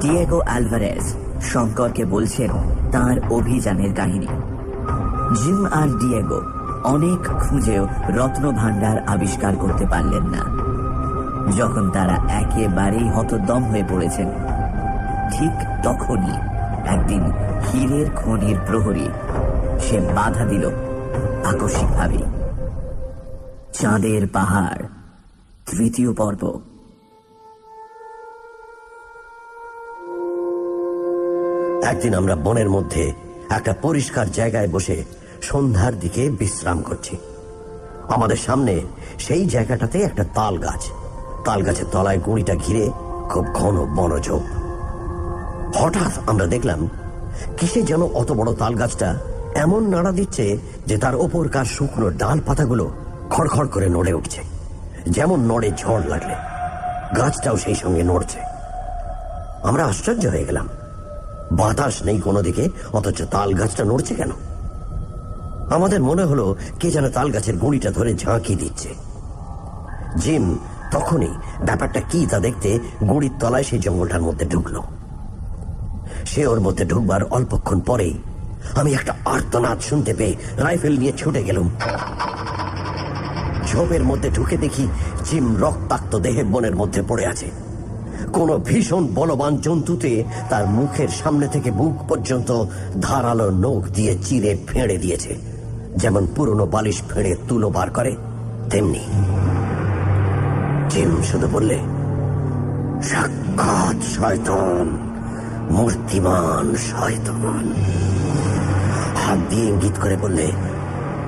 Diego Alvarez শঙ্করকে বলছেন তার অভিযানের কাহিনী। জিম আর ডিয়েগো অনেক খুঁজেও রত্ন ভাণ্ডার আবিষ্কার করতে পারলেন না। যখন তারা একেবারেই হতদম হয়ে পড়েছেন, ঠিক তখনই একদিন হীরের খনির প্রহরী সে বাধা দিল আকস্মিকভাবে। চাঁদের পাহাড়, তৃতীয় পর্ব। একদিন আমরা বনের মধ্যে একটা পরিষ্কার জায়গায় বসে সন্ধ্যার দিকে বিশ্রাম করছি। আমাদের সামনে সেই জায়গাটাতে একটা তাল গাছ, তাল গাছের তলায় গুঁড়িটা ঘিরে খুব ঘন বনঝোপ। হঠাৎ আমরা দেখলাম কিসে যেন অত বড় তাল গাছটা এমন নাড়া দিচ্ছে যে তার ওপরকার শুকনো ডাল পাতাগুলো খড়খড় করে নড়ে উঠছে, যেমন নড়ে ঝড় লাগলে। গাছটাও সেই সঙ্গে নড়ছে। আমরা আশ্চর্য হয়ে গেলাম, বাতাস নেই কোনো দিকে, অথচ তাল গাছটা নড়ছে কেন? আমাদের মনে হলো কে যেন তাল গাছের গুঁড়িটা ধরে ঝাঁকি দিচ্ছে। জিম তখনই ব্যাপারটা কি তা দেখতে গুঁড়ির তলায় সেই জঙ্গলটার মধ্যে ঢুকলো। সে ওর মধ্যে ঢুকবার অল্পক্ষণ পরেই আমি একটা আর্তনাদ শুনতে পেয়ে রাইফেল নিয়ে ছুটে গেলাম। ঝোপের মধ্যে ঢুকে দেখি জিম রক্তাক্ত দেহে বনের মধ্যে পড়ে আছে। কোন ভীষণ বলবান জন্তুতে তার মুখের সামনে থেকে বুক পর্যন্ত ধারালো নখ দিয়ে চিরে ফেঁড়ে দিয়েছে। যেমন পুরনো বালিশ ফেঁড়ে তুলো বার করে, তেমনি। জিম শুধু বললে, সাক্ষাৎ শয়তান, মূর্তিমান শয়তান। হাত দিয়ে ইঙ্গিত করে বললে,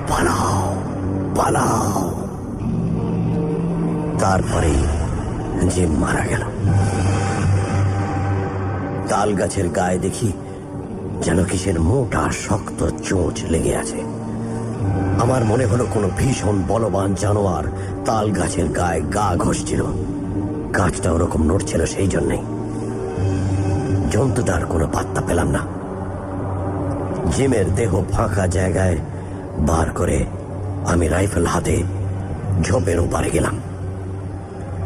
পালাও পালাও। তারপরে জিম মারা গেল। তাল গাছের গায়ে দেখি যেন কিসের মোটা শক্ত চোঁচ লেগে আছে। আমার মনে হলো কোনো ভীষণ বলবান জানোয়ার তাল গাছের গায়ে গা ঘষছিল। গাছটা ওরকম নড়ছিল সেই জন্যেই। জন্তুটার কোনো পাত্তা পেলাম না। জিমের দেহ ফাঁকা জায়গায় বার করে আমি রাইফেল হাতে ঝোপের ওপারে গেলাম।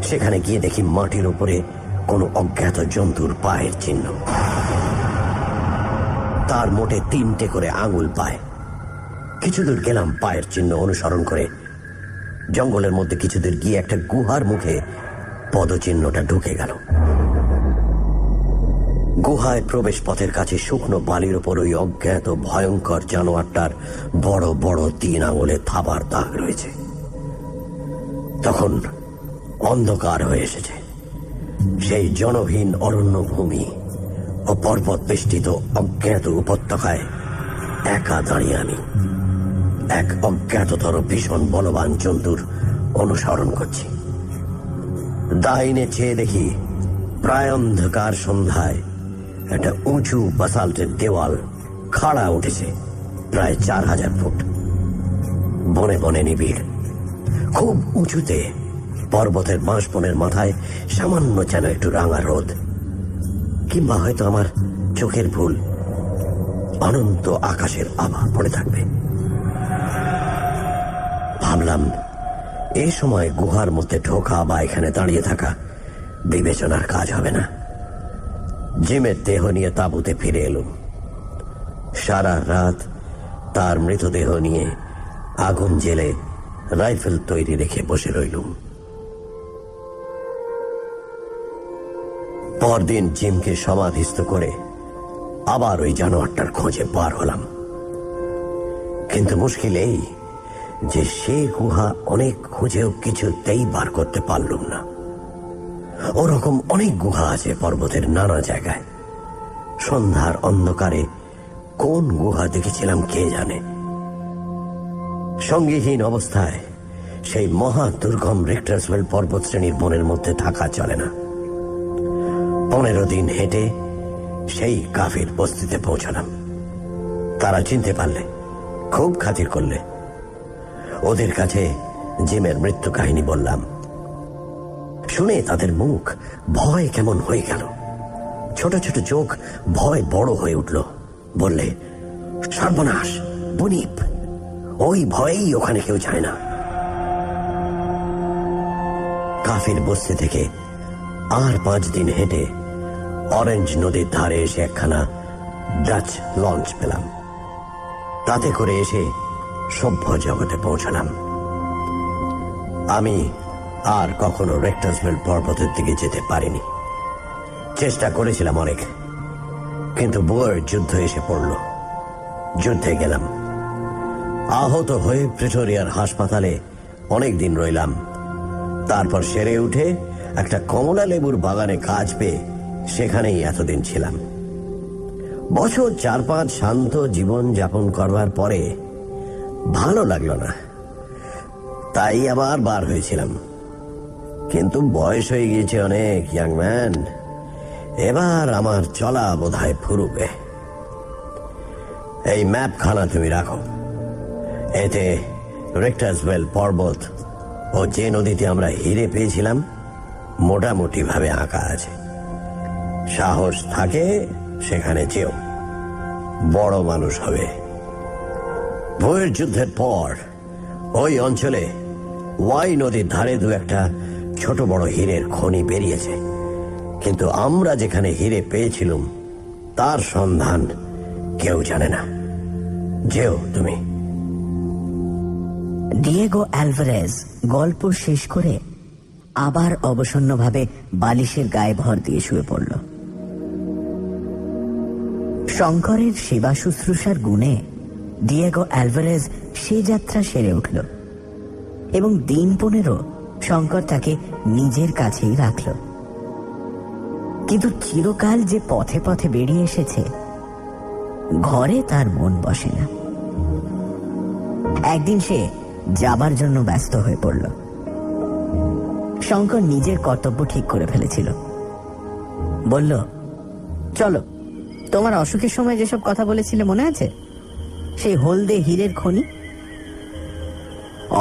সেখানে গিয়ে দেখি মাটির উপরে কোনো অজ্ঞাত জন্তুর পায়ের চিহ্ন। তার মোটে 3টে করে আঙুল পায়। কিছু দূর গেলাম পায়ের চিহ্ন অনুসরণ করে। জঙ্গলের মধ্যে কিছু দূর গিয়ে একটা গুহার মুখে পদচিহ্নটা ঢুকে গেল। গুহায় প্রবেশ পথের কাছে শুকনো বালির ওপর ওই অজ্ঞাত ভয়ঙ্কর জানোয়ারটার বড় বড় 3 আঙুলে থাবার দাগ রয়েছে। তখন অন্ধকার হয়ে এসেছে। সেই জনহীন অরণ্যভূমি ও পর্বত বেষ্টিত অজ্ঞাত উপত্যকায় একা দাঁড়িয়ে আমি এক অজ্ঞাততর ভীষণ বলবান জন্তুর অনুসরণ করছি। ডাইনে চেয়ে দেখি প্রায় অন্ধকার সন্ধ্যায় একটা উঁচু বাসাল্টের দেওয়াল খাড়া উঠেছে প্রায় 4000 ফুট। বনে বনে নিবিড়, খুব উঁচুতে পর্বতের বাঁশবনের মাথায় সামান্য যেন একটু রাঙা রোদ, কিংবা হয়তো আমার চোখের ভুল, অনন্ত আকাশের আভা পড়ে থাকবে। ভাবলাম এই সময় গুহার মধ্যে ঢোকা বা এখানে দাঁড়িয়ে থাকা বিবেচনার কাজ হবে না। জিমের দেহ নিয়ে তাঁবুতে ফিরে এলুম। সারা রাত তার মৃতদেহ নিয়ে আগুন জেলে রাইফেল তৈরি রেখে বসে রইলুম। পরদিন জিমকে সমাধিস্থ করে আবার ওই জানোয়ারটার খোঁজে বার হলাম। কিন্তু মুশকিল এই যে সে গুহা অনেক খুঁজেও কিছুতেই বার করতে পারলুম না। ওরকম অনেক গুহা আছে পর্বতের নানা জায়গায়। সন্ধ্যার অন্ধকারে কোন গুহা দেখেছিলাম কে জানে। সঙ্গীহীন অবস্থায় সেই মহা দুর্গম রিক্টার্সভেল পর্বত শ্রেণীর বনের মধ্যে থাকা চলে না। 15 দিন হেঁটে সেই কাফির বস্তিতে পৌঁছলাম। তারা চিনতে পারলে, খুব খাতির করলে। ওদের কাছে জিমের মৃত্যু কাহিনী বললাম। শুনে তাদের মুখ ভয় কেমন হয়ে গেল। ছোট ছোট চোখ ভয় বড় হয়ে উঠল। বললে, সর্বনাশ, বুনিপ, ওই ভয়েই ওখানে কেউ যায় না। কাফির বস্তি থেকে আর 5 দিন হেঁটে অরেঞ্জ নদীর ধারে এসে একখানা ডাচ লঞ্চ পেলাম। তাতে করে এসে সভ্য জগতে পৌঁছলাম। আমি আর কখনো রেক্টাসভেল পর্বতের দিকে যেতে পারিনি। চেষ্টা করেছিলাম অনেক, কিন্তু বুয়ের যুদ্ধ এসে পড়ল। যুদ্ধে গেলাম, আহত হয়ে প্রিটোরিয়ার হাসপাতালে অনেক দিন রইলাম। তারপর সেরে উঠে একটা কমলা লেবুর বাগানে কাজ পেয়ে সেখানেই এতদিন ছিলাম। বছর 4-5 শান্ত জীবন যাপন করবার পরে ভালো লাগলো না, তাই আবার বার হয়েছিলাম। কিন্তু বয়স হয়ে গিয়েছে অনেক, ইয়াং ম্যান। এবার আমার চলা বোধহয় ফুরুবে। এই ম্যাপখানা তুমি রাখো। এতে রেক্টাসভেল পর্বত ও যে নদীতে আমরা হিরে পেয়েছিলাম মোটামুটি ভাবে আঁকা আছে। সাহস থাকে সেখানে যেও, বড় মানুষ হবে। ভোয়ের যুদ্ধের পর ওই অঞ্চলে ওয়াই নদীর ধারে দু একটা ছোট বড় হীরের খনি বেরিয়েছে, কিন্তু আমরা যেখানে হিরে পেয়েছিলাম তার সন্ধান কেউ জানে না। যেও তুমি। ডিয়েগো অ্যালভারেজ গল্প শেষ করে আবার অবসন্নভাবে বালিশের গায়ে ভর দিয়ে শুয়ে পড়ল। শঙ্করের সেবা শুশ্রূষার গুণে ডিয়েগো অ্যালভারেজ সে যাত্রা সেরে উঠল এবং দিন 15 শঙ্কর তাকে নিজের কাছেই রাখল। কিন্তু চিরকাল যে পথে পথে বেরিয়ে এসেছে, ঘরে তার মন বসে না। একদিন সে যাবার জন্য ব্যস্ত হয়ে পড়ল। শঙ্কর নিজের কর্তব্য ঠিক করে ফেলেছিল। বলল, চলো, তোমার অসুখের সময় যেসব কথা বলেছিলে মনে আছে? সেই হলদে হীরের খনি।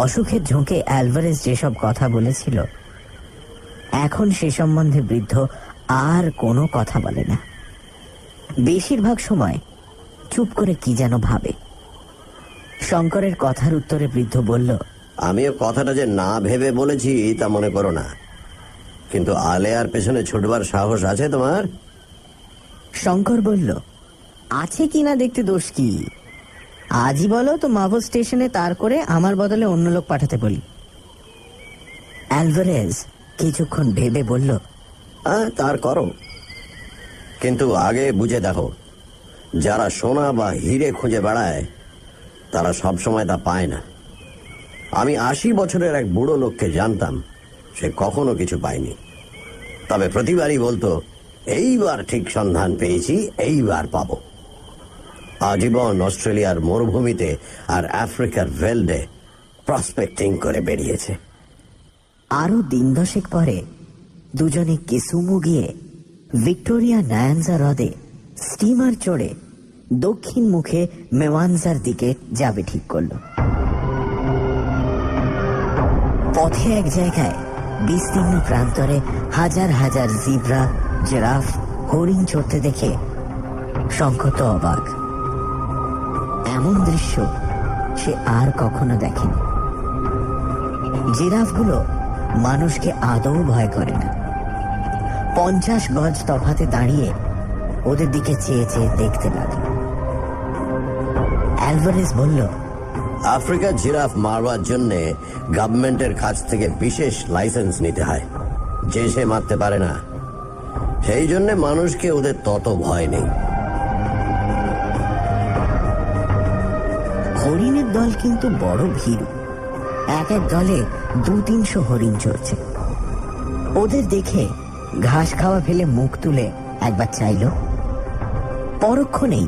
অসুখের ঝোঁকে অ্যালভারেজ যেসব কথা বলেছিল, এখন সে সম্বন্ধে বৃদ্ধ আর কোনো কথা বলে না। বেশিরভাগ সময় চুপ করে কি যেন ভাবে। শঙ্করের কথার উত্তরে বৃদ্ধ বলল, আমিও কথাটা যে না ভেবে বলেছি তা মনে করো না, কিন্তু আলেয়ার পেছনে ছুটবার সাহস আছে তোমার? শঙ্কর বলল, আছে কিনা দেখতে দোষ কি? আজই বলো তো মাভো স্টেশনে তার করে আমার বদলে অন্য লোক পাঠাতে বলি। অ্যালভারেজ কিছুক্ষণ ভেবে বলল, হ্যাঁ, তার করো, কিন্তু আগে বুঝে দেখো, যারা সোনা বা হিরে খুঁজে বেড়ায় তারা সবসময় তা পায় না। আমি 80 বছরের এক বুড়ো লোককে জানতাম, সে কখনো কিছু পায়নি, তবে প্রতিবারই বলতো, এইবার ঠিক সন্ধান পেয়েছি, এইবার পাবো। আজীবন অস্ট্রেলিয়ার মরুভূমিতে আর আফ্রিকার ভেল্ডে প্রসপেক্টিং করে বেরিয়েছে। আরো দিন 10 পরে দুজনে কিসুমু গিয়ে ভিক্টোরিয়া নায়ানজা হ্রদে স্টিমার চড়ে দক্ষিণ মুখে মেওয়ানজার দিকে যাবে ঠিক করল। পথে এক জায়গায় বিস্তীর্ণ প্রান্তরে হাজার হাজার জিব্রা, জিরাফ, হরিণ চড়তে দেখে শঙ্কর তো অবাক। এমন দৃশ্য সে আর কখনো দেখেনি। জিরাফগুলো মানুষকে আদৌ ভয় করে না। 50 গজ তফাতে দাঁড়িয়ে ওদের দিকে চেয়ে চেয়ে দেখতে লাগলো। অ্যালভারেজ বলল, আফ্রিকার জিরাফ মারবার জন্য গভর্নমেন্টের কাছ থেকে বিশেষ লাইসেন্স নিতে হয়, যে সে মারতে পারে না। সেই জন্য মানুষকে ওদের তত ভয় নেই। হরিণের দল কিন্তু বড় ভীরু। এক এক দলে 200-300 হরিণ চড়ছে। ওদের দেখে ঘাস খাওয়া ফেলে মুখ তুলে একবার চাইল। পরক্ষণেই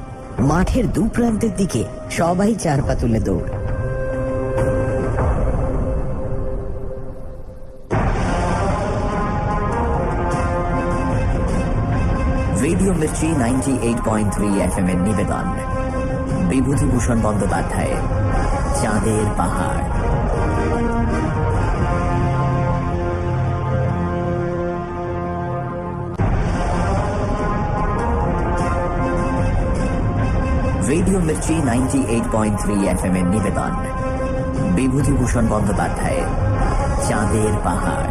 মাঠের দু প্রান্তের দিকে সবাই 4 পা তুলে দৌড়। রেডিও মির্চি 98.3 FM এর নিবেদন, বিভূতিভূষণ বন্দ্যোপাধ্যায়, চাঁদের পাহাড়। রেডিও মির্চি 98.3 FM এর নিবেদন, বিভূতিভূষণ বন্দ্যোপাধ্যায়, চাঁদের পাহাড়।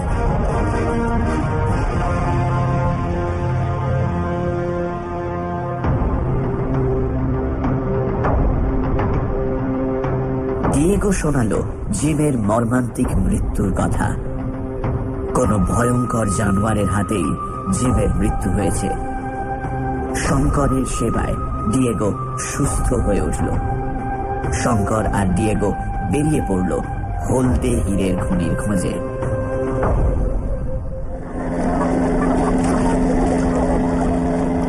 ডিয়েগো শোনালো জিমের মর্মান্তিক মৃত্যুর কথা। কোনো ভয়ঙ্কর জানোয়ারের হাতেই জিমের মৃত্যু হয়েছে। শঙ্করের সেবায় ডিয়েগো সুস্থ হয়ে উঠল। শঙ্কর আর ডিয়েগো বেরিয়ে পড়ল হলদে হীরের খনির খোঁজে।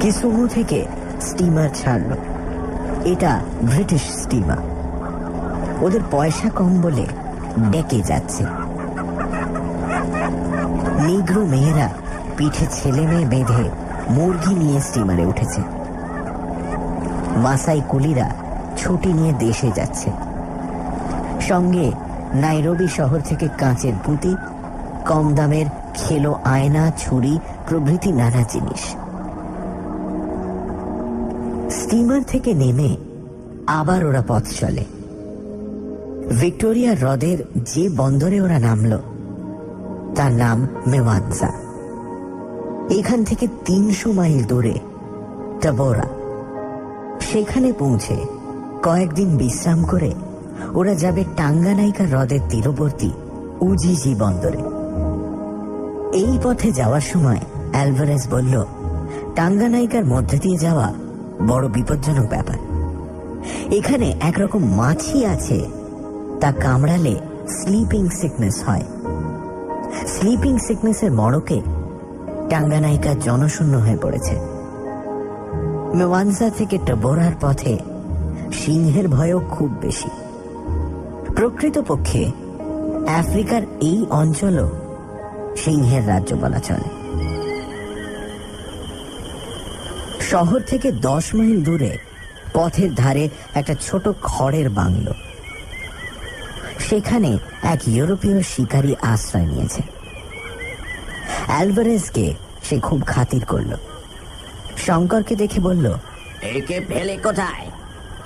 কিসুমু থেকে স্টিমার ছাড়ল। এটা ব্রিটিশ স্টিমার। ওদের পয়সা কম বলে ডেকে যাচ্ছে। নিগ্রো মেয়েরা পিঠে ছেলে মেয়ে বেঁধে মুরগি নিয়ে স্টিমারে উঠেছে। মাসাই কুলিরা ছুটি নিয়ে দেশে যাচ্ছে। সঙ্গে নাইরোবি শহর থেকে কাঁচের পুঁতি, কম দামের খেলো আয়না, ছুরি প্রভৃতি নানা জিনিস। স্টিমার থেকে নেমে আবার ওরা পথ চলে। ভিক্টোরিয়া হ্রদের যে বন্দরে ওরা নামল তার নাম মেওয়ানজা। এখান থেকে 300 মাইল দূরে টাবোরা। সেখানে পৌঁছে কয়েকদিন বিশ্রাম করে ওরা যাবে টাঙ্গানাইকা হ্রদের তীরবর্তী উজিজি বন্দরে। এই পথে যাওয়ার সময় অ্যালভারেজ বলল, টাঙ্গানাইকার মধ্যে দিয়ে যাওয়া বড় বিপজ্জনক ব্যাপার। এখানে একরকম মাছি আছে, তা কামড়ালে স্লিপিং সিকনেস হয়। স্লিপিং সিকনেসের মড়কে টাঙ্গানাইকা জনশূন্য হয়ে পড়েছে। মেওয়ানজা থেকে টাবোরার পথে সিংহের ভয়ও খুব বেশি। প্রকৃতপক্ষে আফ্রিকার এই অঞ্চলও সিংহের রাজ্য বলা চলে। শহর থেকে 10 মাইল দূরে পথের ধারে একটা ছোট খড়ের বাংলো। সেখানে এক ইউরোপীয় শিকারী আশ্রয় নিয়েছে। অ্যালভারেজকে সে খুব খাতির করল। শঙ্করকে দেখে বলল, একে ফেলে কোথায়?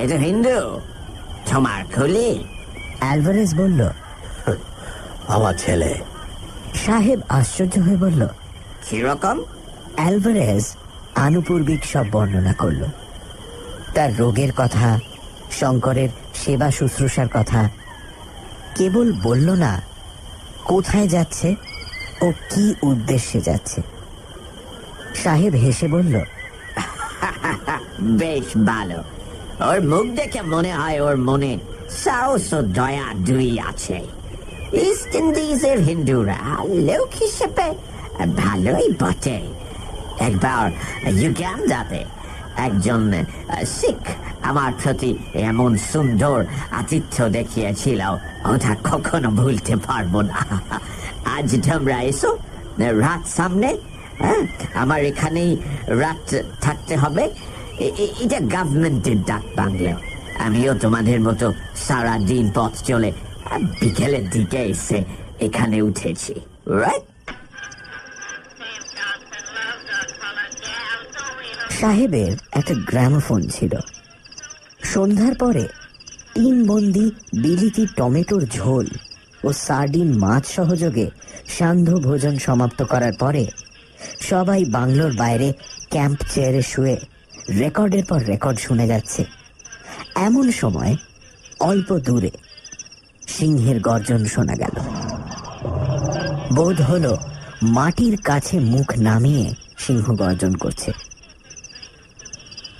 এটা হিন্দু তোমার খুলি? অ্যালভারেজ বলল, আমার ছেলে। সাহেব আশ্চর্য হয়ে বলল, কিরকম? অ্যালভারেজ আনুপূর্বিক সব বর্ণনা করল। তার রোগের কথা, শঙ্করের সেবা শুশ্রূষার কথা। কেবল বলল না কোথায় যাচ্ছে ও কি উদ্দেশ্যে যাচ্ছে। সাহেব হেসে বলল, বেশ ভালো। ওর মুখ দেখে মনে হয় ওর মনে সাহস ও দয়া দুই আছে। ইস্ট ইন্ডিজের হিন্দুরা লোক হিসেবে ভালোই বটে। একবার ইউগান্ডাতে একজন শিখ আমার প্রতি এমন সুন্দর আতিথ্য দেখিয়েছিল, ওটা কখনো ভুলতে পারবো না। আজ তোমরা এসো, রাত সামনে। আমার এখানেই রাত থাকতে হবে। এটা গভর্নমেন্টের ডাক বাংলো। আমিও তোমাদের মতো সারা দিন পথ চলে বিকেলের দিকে এসে এখানে উঠেছি। রাইট? সাহেবের একটা গ্রামোফোন ছিল। সন্ধ্যার পরে 3 বন্দি বিলিতি টমেটোর ঝোল ও সার্ডিন মাছ সহযোগে সান্ধ্য ভোজন সমাপ্ত করার পরে সবাই বাংলোর বাইরে ক্যাম্প চেয়ারে শুয়ে রেকর্ডের পর রেকর্ড শুনে যাচ্ছে। এমন সময় অল্প দূরে সিংহের গর্জন শোনা গেল। বোধ হলো মাটির কাছে মুখ নামিয়ে সিংহ গর্জন করছে,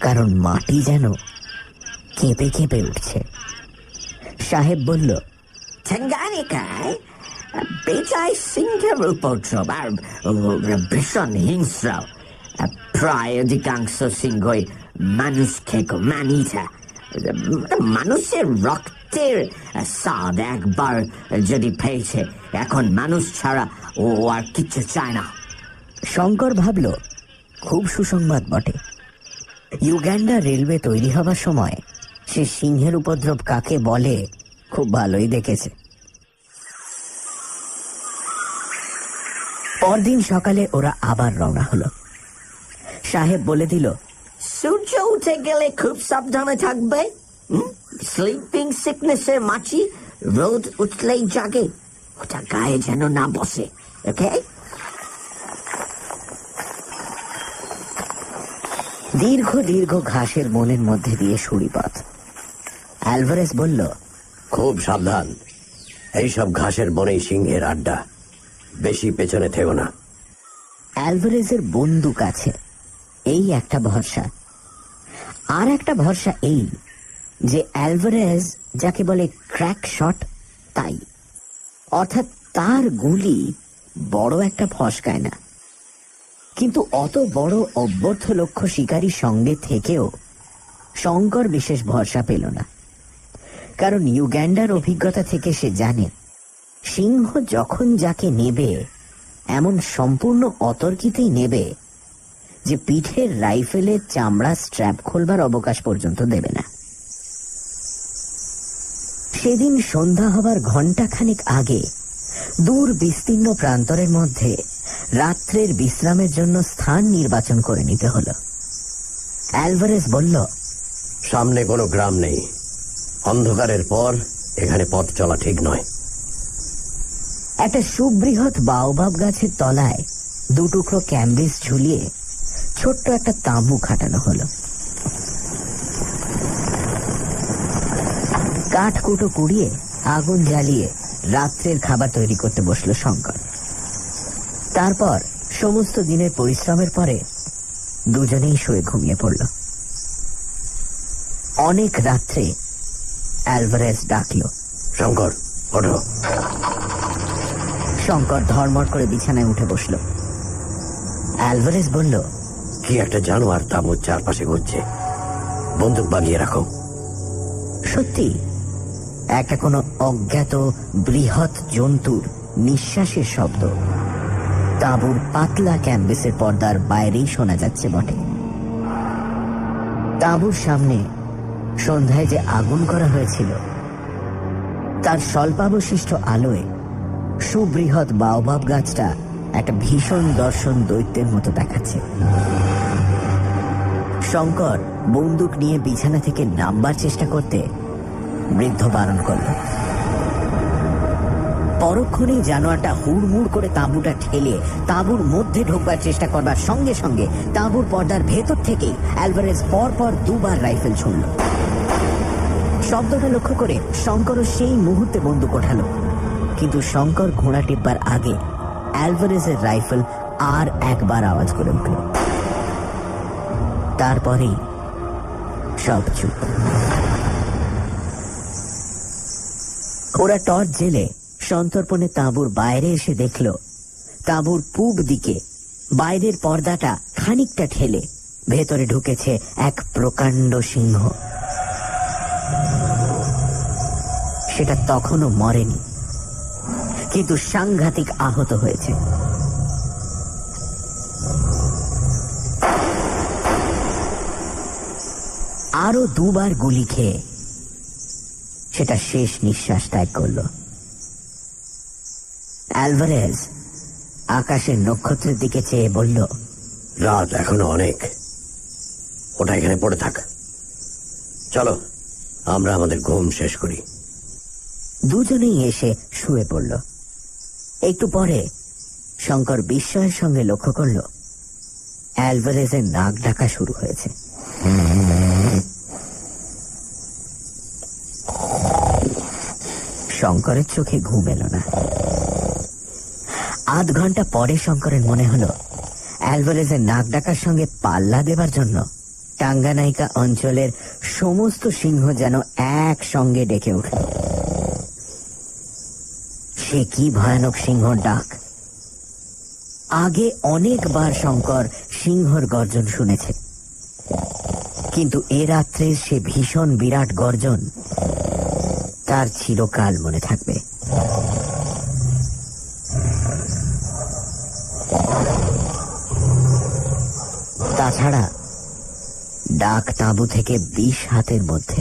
কারণ মাটি যেন কেঁপে কেঁপে উঠছে। সাহেব বলল, টাঙ্গানিকায় বেজায় সিংহের উপদ্রব আর ভীষণ হিংস্র। প্রায় অধিকাংশ সিংহই মানুষ খেকো মানিটা। মানুষের রক্তের স্বাদ একবার যদি পেয়েছে, এখন মানুষ ছাড়া ও আর কিছু চায় না। শঙ্কর ভাবল, খুব সুসংবাদ বটে। ইউগান্ডা রেলওয়ে তৈরি হবার সময় সে সিংহের উপদ্রব কাকে বলে খুব ভালোই দেখেছে। পরদিন সকালে ওরা আবার রওনা হলো। সাহেব বলে দিল, সূর্য উঠে গেলে খুব সাবধানে থাকবে। স্লিপিং সিকনেসের মাছি রোদ উঠলেই জাগে, ওটা গায়ে যেন না বসে। ওকে? দীর্ঘ দীর্ঘ ঘাসের বনের মধ্যে দিয়ে সুড়িপথ। অ্যালভারেজ বলল, খুব সাবধান, এইসব ঘাসের বনেই সিংহের আড্ডা, বেশি পেছনে থেকো না। অ্যালভারেজের বন্দুক আছে, এই একটা ভরসা। আর একটা ভরসা এই যে অ্যালভারেজ যাকে বলে ক্র্যাক শট, তাই অর্থাৎ তার গুলি বড় একটা ফসকায় না। কিন্তু অত বড় অব্যর্থ লক্ষ্য শিকারী সঙ্গে থেকেও শঙ্কর বিশেষ ভরসা পেল না, কারণ ইউগান্ডার অভিজ্ঞতা থেকে সে জানে সিংহ যখন যাকে নেবে এমন সম্পূর্ণ অতর্কিতেই নেবে যে পিঠের রাইফেলের চামড়া স্ট্র্যাপ খোলবার অবকাশ পর্যন্ত দেবে না। সেদিন সন্ধ্যা হবার ঘণ্টাখানেক আগে দূর বিস্তীর্ণ প্রান্তরের মধ্যে রাত্রের বিশ্রামের জন্য স্থান নির্বাচন করে নিতে হলো। অ্যালভারেজ বলল, সামনে কোনো গ্রাম নেই, অন্ধকারের পর এখানে পথ চলা ঠিক নয়। একটা সুবৃহৎ বাওবাব গাছের তলায় দুটুকরো ক্যাম্বিস ঝুলিয়ে ছোট্ট একটা তাঁবু খাটানো হলো। কাঠকুটো কুড়িয়ে আগুন জ্বালিয়ে রাত্রের খাবার তৈরি করতে বসলো শঙ্কর। তারপর সমস্ত দিনের পরিশ্রমের পরে দুজনেই শুয়ে ঘুমিয়ে পড়ল। অনেক রাত্রে অ্যালভারেজ ডাকলো, শঙ্কর ওঠো। শঙ্কর ধর্মর করে বিছানায় উঠে বসল। অ্যালভারেজ বলল, কি একটা জানোয়ার তাঁবুর চারপাশে ঘুরছে, বন্দুক বাগিয়ে রাখো। সত্যি একটা কোনো অজ্ঞাত বৃহৎ জন্তুর নিঃশ্বাসের শব্দ তাঁবুর পাতলা ক্যানভাসের পর্দার বাইরেই শোনা যাচ্ছে বটে। তাঁবুর সামনে সন্ধ্যায় যে আগুন করা হয়েছিল তার স্বল্পাবশিষ্ট আলোয় সুবৃহৎ বাওবাব গাছটা একটা ভীষণ দর্শন দৈত্যের মতো দেখাচ্ছে। শঙ্কর বন্দুক নিয়ে বিছানা থেকে নামবার চেষ্টা করতে বৃদ্ধ বারণ করল। পরক্ষণেই জানোয়ারটা হুড়মুড় করে তাঁবুটা ঠেলে তাঁবুর মধ্যে ঢোকবার চেষ্টা করবার সঙ্গে সঙ্গে তাঁবুর পর্দার ভেতর থেকেই অ্যালভারেজ পরপর দুবার রাইফেল ছুড়ল। শব্দটা লক্ষ্য করে শঙ্করও সেই মুহূর্তে বন্দুক ওঠালো, কিন্তু শঙ্কর ঘোড়া টিপবার আগে অ্যালভারেজের রাইফেল আর একবার আওয়াজ করে উঠল। তারপরেই সব চুপ। ওরা টর্চ জেলে সন্তর্পণে তাঁবুর বাইরে এসে দেখল তাঁবুর পূব দিকে বাইরের পর্দাটা খানিকটা ঠেলে ভেতরে ঢুকেছে এক প্রকাণ্ড সিংহ। সেটা তখনও মরেনি, কিন্তু সাংঘাতিক আহত হয়েছে। আরো দুবার গুলি খেয়ে সেটা শেষ নিঃশ্বাস ত্যাগ করল। অ্যালভারেজ আকাশের নক্ষত্রের দিকে চেয়ে বলল, রাত এখনো অনেক, ওটা এখানে পড়ে থাক। চলো আমরা আমাদের ঘুম শেষ করি। দুজনেই এসে শুয়ে পড়ল। একটু পরে শঙ্কর বিস্ময়ের সঙ্গে লক্ষ্য করল অ্যালভারেজের নাক ডাকা শুরু হয়েছে। শঙ্করের চোখে ঘুম এলো না। আধ ঘন্টা পরে শঙ্করের মনে হলো অ্যালভারেজের নাক ডাকার সঙ্গে পাল্লা দেবার জন্য টাঙ্গানাইকা অঞ্চলের সমস্ত সিংহ যেন একসঙ্গে ডেকে উঠল। সে কি ভয়ানক সিংহর ডাক! আগে অনেকবার শঙ্কর সিংহর গর্জন শুনেছে, কিন্তু এ রাত্রে সে ভীষণ বিরাট গর্জন তার চিরকাল মনে থাকবে। তাছাড়া ডাক তাঁবু থেকে 20 হাতের মধ্যে।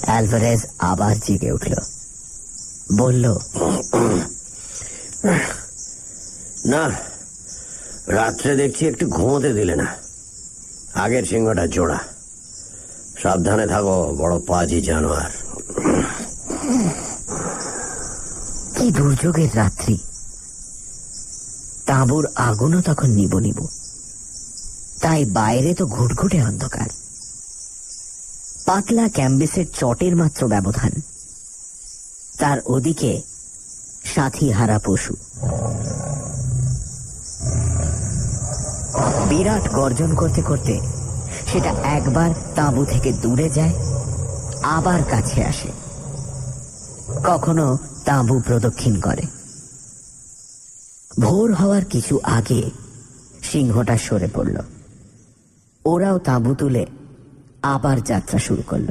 অ্যালভারেজ আবার জেগে উঠল, বলল, না, রাত্রে দেখছি একটু ঘুমোতে দিলে না। আগের সিংহটা জোড়া, সাবধানে থাকো, বড় পাজি জানোয়ার। কি দুর্যোগের রাত্রি! তাঁবুর আগুনও তখন নিব নিব, তাই বাইরে তো ঘুটঘুটে অন্ধকার। পাতলা ক্যাম্বিসের চটের মাত্র ব্যবধান। তার ওদিকে সাথী হারা পশু। বিরাট গর্জন করতে করতে সেটা একবার তাঁবু থেকে দূরে যায়, আবার কাছে আসে, কখনো তাঁবু প্রদক্ষিণ করে। ভোর হওয়ার কিছু আগে সিংহটা সরে পড়ল। ওরাও তাঁবু তুলে আবার যাত্রা শুরু করল।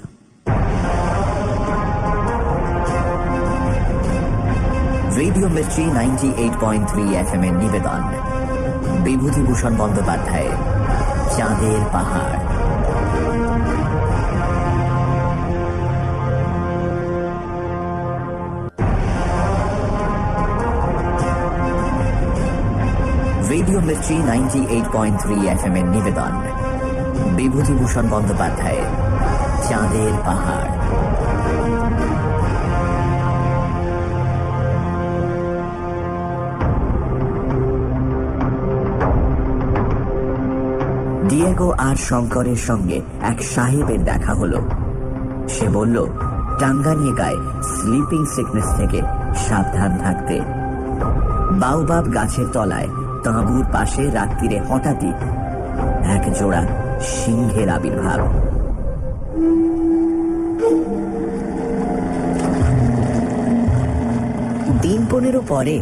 রেডিও মিস্ট্রি 98.3 FM এর নিবেদন, বিভূতিভূষণ বন্দ্যোপাধ্যায়ের চাঁদের পাহাড়। রেডিও মিস্ট্রি 98.3 FM এর নিবেদন, বিভূতিভূষণ বন্দ্যোপাধ্যায়ের চাঁদের পাহাড়। ডিয়েগো আর শঙ্করের সঙ্গে এক সাহেবের দেখা হলো। সে বলল টাঙ্গানিয়ায় স্লিপিং সিকনেস থেকে সাবধান থাকতে। বাউবাব গাছের তলায় তাঁবুর পাশে রাত্রিরে হঠাৎই এক জোড়া সিংহের আবির্ভাব। দিন 15 পরে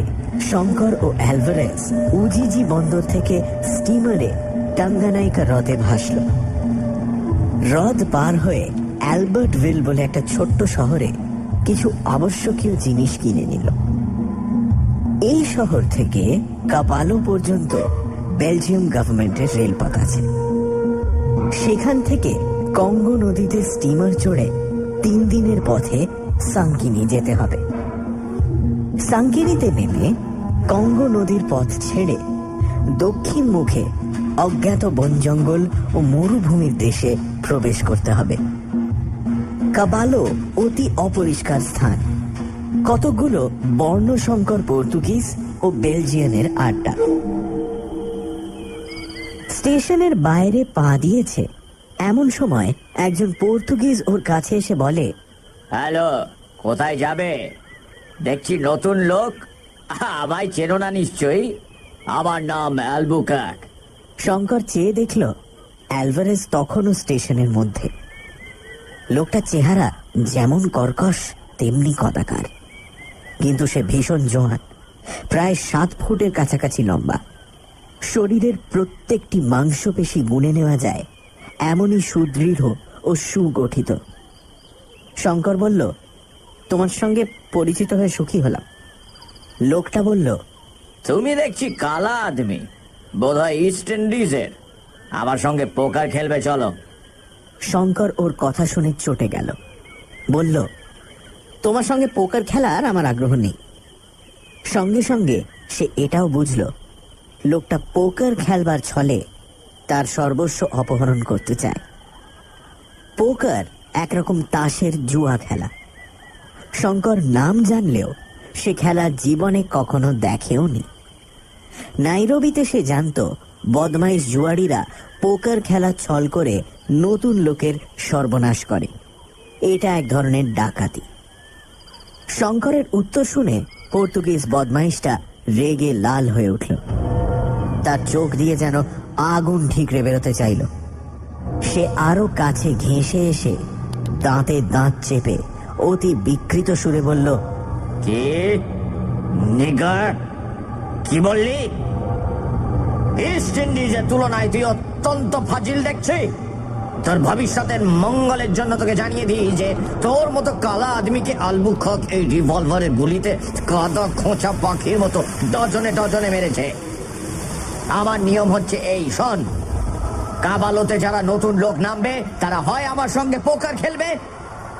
শঙ্কর ও অ্যালভারেজ উজিজি বন্দর থেকে স্টিমারে টাঙ্গানাইকা হ্রদে ভাসল। হ্রদ পার হয়ে অ্যালবার্টভিল বলে একটা ছোট্ট শহরে কিছু আবশ্যকীয় জিনিস কিনে নিল। এই শহর থেকে কাপালো পর্যন্ত বেলজিয়াম গভর্নমেন্টের রেলপথ আছে। সেখান থেকে কঙ্গো নদীতে স্টিমার চড়ে 3 দিনের পথে সাংকিনি যেতে হবে। সাংকিনিতে নেমে কঙ্গো নদীর পথ ছেড়ে দক্ষিণ মুখে অজ্ঞাত বন জঙ্গল ও মরুভূমির দেশে প্রবেশ করতে হবে। কাবালো অতি অপরিষ্কার স্থান, কতগুলো বর্ণসংকর পর্তুগিজ ও বেলজিয়ানের আড্ডা। স্টেশনের বাইরে পা দিয়েছে এমন সময় একজন পর্তুগিজ ওর কাছে এসে বলে, হ্যালো, কোথায় যাবে? দেখছি নতুন লোক, আমায় চেনো না নিশ্চয়ই। আমার নাম অ্যালবুকার্ক। শঙ্কর চেয়ে দেখল অ্যালভারেজ তখনও স্টেশনের মধ্যে। লোকটার চেহারা যেমন কর্কশ তেমনি কদাকার, কিন্তু সে ভীষণ জোয়ান, প্রায় 7 ফুটের কাছাকাছি লম্বা। শরীরের প্রত্যেকটি মাংসপেশি গুনে নেওয়া যায় এমনই সুদৃঢ় ও সুগঠিত। শঙ্কর বলল, তোমার সঙ্গে পরিচিত হয়ে সুখী হলাম। লোকটা বলল, তুমি দেখছি কালা আদমি, বোধহয় ইস্ট ইন্ডিজের। আমার সঙ্গে পোকার খেলবে, চলো। শঙ্কর ওর কথা শুনে চটে গেল। বলল, তোমার সঙ্গে পোকার খেলার আমার আগ্রহ নেই। সঙ্গে সঙ্গে সে এটাও বুঝল লোকটা পোকার খেলবার ছলে তার সর্বস্ব অপহরণ করতে চায়। পোকার একরকম তাসের জুয়া খেলা। শঙ্কর নাম জানলেও সে খেলা জীবনে কখনো দেখেও নি। নাইরোবিতে সে জানত বদমাইশ জুয়াড়িরা পোকার খেলা ছল করে নতুন লোকের সর্বনাশ করে। এটা এক ধরনের ডাকাতি। শঙ্করের উত্তর শুনে পর্তুগিজ বদমাইশটা রেগে লাল হয়ে উঠল। তার চোখ দিয়ে যেন আগুন ঠিকরে বেরোতে চাইল। সে আরো কাছে ঘেঁষে এসে দাঁতে দাঁত চেপে অতি বিকৃত সুরে বলল, কি নিগার, কি বললি? ইস্ট ইন্ডিজের তুলনায় তুই অত্যন্ত ফাজিল দেখছি। তোর ভবিষ্যতের মঙ্গলের জন্য তোকে জানিয়ে দিই যে তোর মতো কালা আদমিকে আলবুকার্ক এই রিভলভারের গুলিতে কাদা খোঁচা পাখির মতো ডজনে ডজনে মেরেছে। আমার নিয়ম হচ্ছে এই, শোন, কাবালোতে যারা নতুন লোক নামবে তারা হয় আমার সঙ্গে পোকার খেলবে,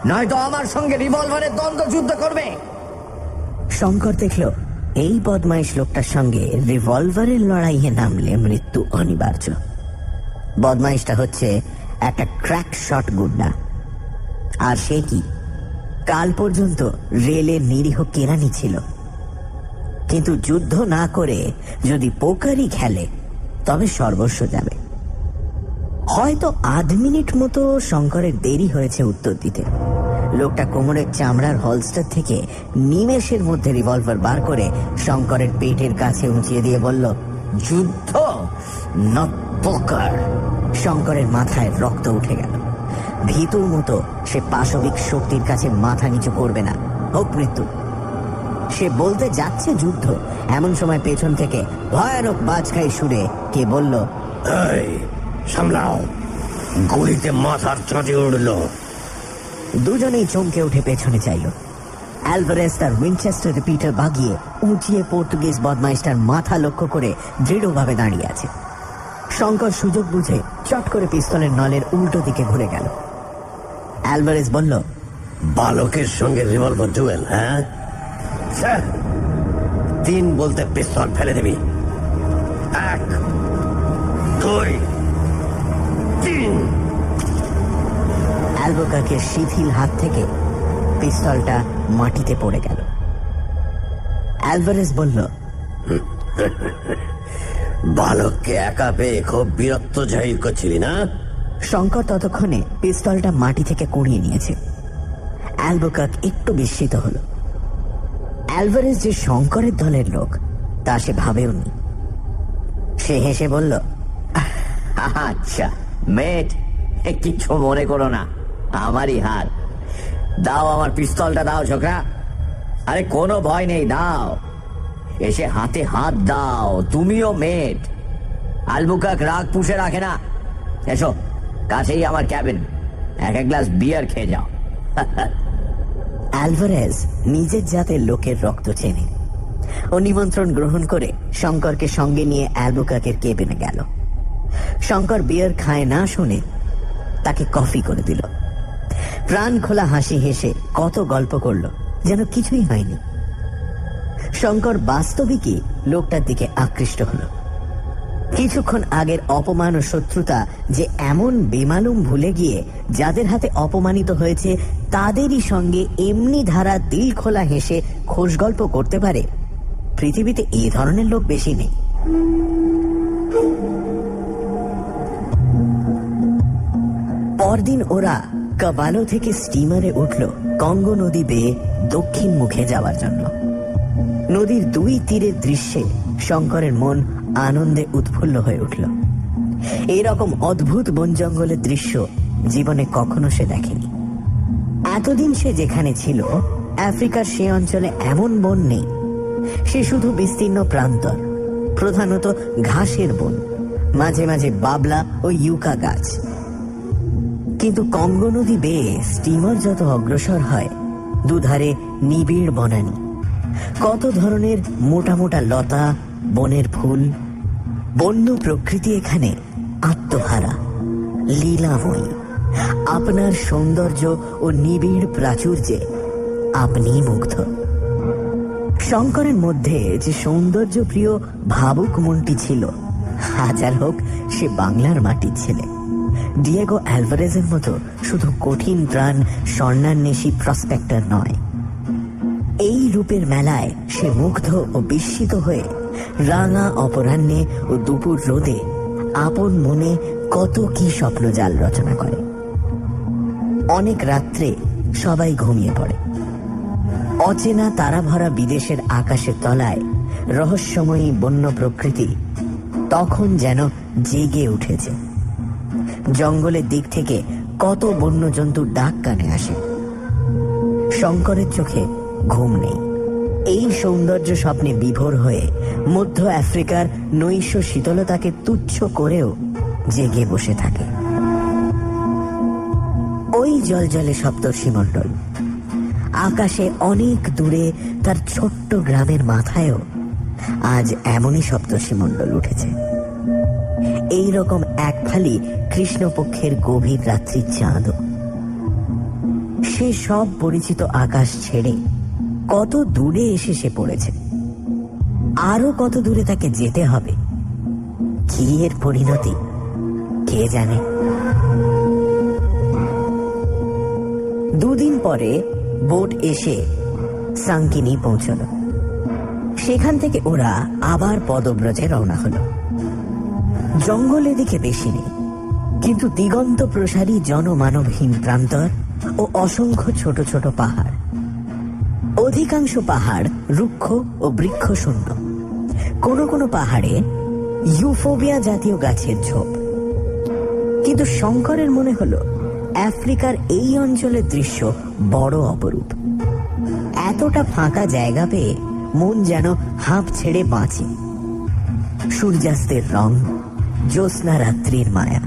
নয়তো আমার সঙ্গে রিভলভারের দ্বন্দ্ব যুদ্ধ করবে। শঙ্কর দেখল এই বদমাইশ লোকটার সঙ্গে রিভলভারের লড়াইয়ে নামলে মৃত্যু অনিবার্য। বদমাইশটা হচ্ছে একটা ক্র্যাক শট গুন্ডা। আর সে কি কাল পর্যন্ত রেলের নিরীহ কেরানি ছিল, কিন্তু যুদ্ধ না করে যদি পোকারই খেলে তবে সর্বস্ব যাবে। হয়তো আধ মিনিট মতো শঙ্করের দেরি হয়েছে উত্তর দিতে। লোকটা কোমরের চামড়ার হলস্টার থেকে নিমেষের মধ্যে রিভলভার বার করে শঙ্করের পেটের কাছে উঁচিয়ে দিয়ে বলল, যুদ্ধ নট পোকার। শঙ্করের মাথায় রক্ত উঠে গেল। ভীতুর মতো সে পাশবিক শক্তির কাছে মাথা নিচু করবে না, হোক মৃত্যু। সে বলতে যাচ্ছে যুদ্ধ, এমন সময় পেছন থেকে ভয়ানক বাজখাই সুরে কে বলল, এই সামলাও, গুলিতে মাথার চাঁচে উঠল। দুজনেই চমকে উঠে পেছনে চাইল। অ্যালভারেজ তার উইনচেস্টার রিপিটার বাগিয়ে উঁচিয়ে পর্তুগিজ বদমাইশটার মাথা লক্ষ্য করে দৃঢ়ভাবে দাঁড়িয়ে আছে। শঙ্কর সুযোগ বুঝে চট করে পিস্তলের নলের উল্টো দিকে ঘুরে গেল। অ্যালভারেজ বলল, বালকের সঙ্গে রিভলভার ডুয়েল, হ্যাঁ? স্যার, 3 বলতে পিস্তল ফেলে দিবি। 1, 2, 3। অ্যালবুকার্কের শিথিল হাত থেকে পিস্তলটা মাটিতে পড়ে গেল। অ্যালভারেজ বলল, বালককে একা পেয়ে খুব বিরক্ত জাহির করছিলি না? শঙ্কর ততক্ষণে পিস্তলটা মাটি থেকে কুড়িয়ে নিয়েছে। অ্যালবুকার্ক একটু বিস্মিত হল। অ্যালভারেজ যে শঙ্করের দলের লোক তা সে ভাবেওনি। সে হেসে বলল, আচ্ছা মেট, কিছু মনে করো না, আমারই হাত। দাও আমার পিস্তলটা, দাও ছোকরা। আরে কোনো ভয় নেই, দাও, এসে হাতে হাত দাও। তুমিও মেট, আলবুকার্ক রাগ পুষে রাখে না। এসো, কাছেই আমার ক্যাবিন, এক গ্লাস বিয়ার খেয়ে যাও। অ্যালভারেজ নিজের জাতের লোকের রক্ত চেনে। ও নিমন্ত্রণ গ্রহণ করে শঙ্করকে সঙ্গে নিয়ে অ্যালবুকার্কের কেবিনে গেল। শঙ্কর বিয়ার খায় না শুনে তাকে কফি করে দিল। প্রাণ খোলা হাসি হেসে কত গল্প করলো, যেন কিছুই হয়নি। শঙ্কর বাস্তবিকই লোকটার দিকে আকৃষ্ট হলো। কিছুক্ষণ আগের অপমান ও শত্রুতা যে এমন বেমালুম ভুলে গিয়ে যাদের হাতে অপমানিত হয়েছে তাদেরই সঙ্গে এমনি ধারা দিল খোলা হেসে খোশ গল্প করতে পারে, পৃথিবীতে এই ধরনের লোক বেশি নেই। পরদিন ওরা কাবালো থেকে স্টিমারে উঠল কঙ্গো নদী বেয়ে দক্ষিণ মুখে যাওয়ার জন্য। নদীর 2 তীরের দৃশ্যে শঙ্করের মন আনন্দে উৎফুল্ল হয়ে উঠল। এইরকম অদ্ভুত বন জঙ্গলের দৃশ্য জীবনে কখনো সে দেখেনি। এতদিন সে যেখানে ছিল আফ্রিকার সে অঞ্চলে এমন বন নেই। সে শুধু বিস্তীর্ণ প্রান্তর, প্রধানত ঘাসের বন, মাঝে মাঝে বাবলা ও ইউকা গাছ। কিন্তু কঙ্গো নদী বেয়ে স্টিমার যত অগ্রসর হয়, দুধারে নিবিড় বনানী, কত ধরনের মোটা মোটা লতা, বনের ফুল, বন্য প্রকৃতি এখানে আত্মহারা, লীলাময়ী। আপনার সৌন্দর্য ও নিবিড় প্রাচুর্যে আপনি মুগ্ধ। শঙ্করের মধ্যে যে সৌন্দর্য প্রিয় ভাবুক মনটি ছিল, হাজার হোক সে বাংলার মাটির ছেলে, ডিয়েগো অ্যালভারেজের মতো শুধু কঠিন প্রাণ স্বর্ণান্বেষী প্রসপেক্টর নয়। এই রূপের মেলায় সে মুগ্ধ ও বিস্মিত হয়ে রাঙা অপরাহ্নে ও দুপুর রোদে আপন মনে কত কি স্বপ্নজাল রচনা করে। অনেক রাত্রে সবাই ঘুমিয়ে পড়ে। অচেনা তারা ভরা বিদেশের আকাশের তলায় রহস্যময়ী বন্য প্রকৃতি তখন যেন জেগে উঠেছে। জঙ্গলের দিক থেকে কত বন্য জন্তুর ডাক কানে আসে। শঙ্করের চোখে ঘুম নেই। এই সৌন্দর্য স্বপ্নে বিভোর হয়ে মধ্য আফ্রিকার নৈশ শীতলতাকে তুচ্ছ করেও জেগে বসে থাকে। ওই জলজলে সপ্তর্ষিমণ্ডল, আকাশে অনেক দূরে তার ছোট্ট গ্রামের মাথায়ও আজ এমনই সপ্তর্ষিমণ্ডল উঠেছে। এইরকম এক ফালি কৃষ্ণপক্ষের গভীর রাত্রির চাঁদও। সে সব পরিচিত আকাশ ছেড়ে কত দূরে এসে সে পড়েছে। আরো কত দূরে তাকে যেতে হবে, কি এর পরিণতি কে জানে। 2 দিন পরে বোট এসে সাঙ্কিনি পৌঁছল। সেখান থেকে ওরা আবার পদব্রজে রওনা হলো। জঙ্গল এদিকে বেশি নেই, কিন্তু দিগন্ত প্রসারী জনমানবহীন প্রান্তর ও অসংখ্য ছোট ছোট পাহাড়। অধিকাংশ পাহাড় রুক্ষ ও বৃক্ষ শূন্য। কোনো কোনো পাহাড়ে ইউফোবিয়া জাতীয় গাছের ঝোপ। কিন্তু শঙ্করের মনে হলো আফ্রিকার এই অঞ্চলের দৃশ্য বড় অপরূপ। এতটা ফাঁকা জায়গা পেয়ে মন যেন হাঁপ ছেড়ে বাঁচে। সূর্যাস্তের রং, জ্যোৎস্না রাত্রির মায়া,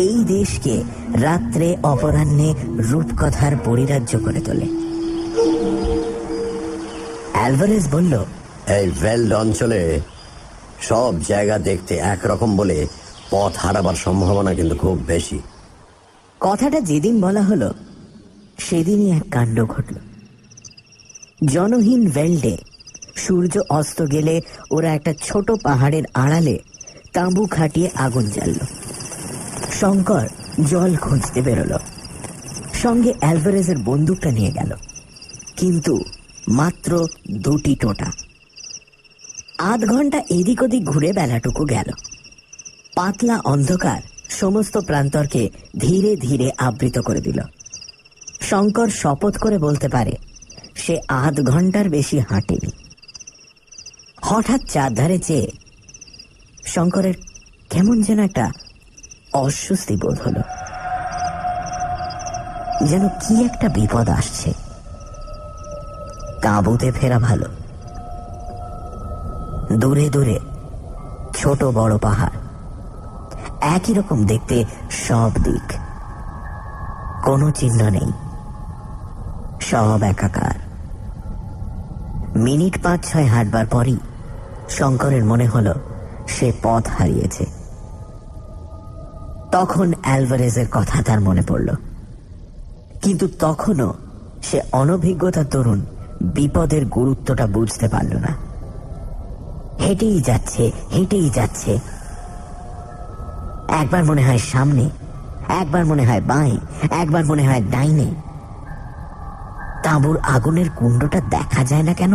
এই দেশকে রাত্রে অপরাহ্নে রূপকথার পরিরাজ্য করে তোলে। অ্যালভারেজ বলল, এই ভেল্ড অঞ্চলে সব জায়গা দেখতে একরকম বলে পথ হারাবার সম্ভাবনা কিন্তু খুব বেশি। কথাটা যেদিন বলা হলো সেদিনই এক কাণ্ড ঘটল। জনহীন ভেল্ডে সূর্য অস্ত গেলে ওরা একটা ছোট পাহাড়ের আড়ালে তাঁবু খাটিয়ে আগুন জ্বালল। শঙ্কর জল খুঁজতে বেরোলো, সঙ্গে অ্যালভারেজের বন্দুকটা নিয়ে গেল, কিন্তু মাত্র 2টি টোটা। আধ ঘন্টা এদিক ওদিক ঘুরে বেলাটুকু গেল। পাতলা অন্ধকার সমস্ত প্রান্তরকে ধীরে ধীরে আবৃত করে দিল। শঙ্কর শপথ করে বলতে পারে সে আধ ঘন্টার বেশি হাঁটেনি। হঠাৎ চারধারে চেয়ে শঙ্করের কেমন যেন একটা অস্বস্তি বোধ হলো, যেন কি একটা বিপদ আসছে। তাঁবুতে ফেরা ভালো। দূরে দূরে ছোট বড় পাহাড়, একই রকম দেখতে সব দিক, কোনো চিহ্ন নেই, সব একাকার। মিনিট 5-6 হাঁটবার পরই শঙ্করের মনে হলো সে পথ হারিয়েছে। তখন অ্যালভারেজের কথা তার মনে পড়ল, কিন্তু তখনও সে অনভিজ্ঞতার দরুন বিপদের গুরুত্বটা বুঝতে পারল না। হেঁটেই যাচ্ছে, হেঁটেই যাচ্ছে। একবার মনে হয় সামনে, একবার মনে হয় বাঁয়ে, একবার মনে হয় ডাইনে। তাঁবুর আগুনের কুণ্ডটা দেখা যায় না কেন?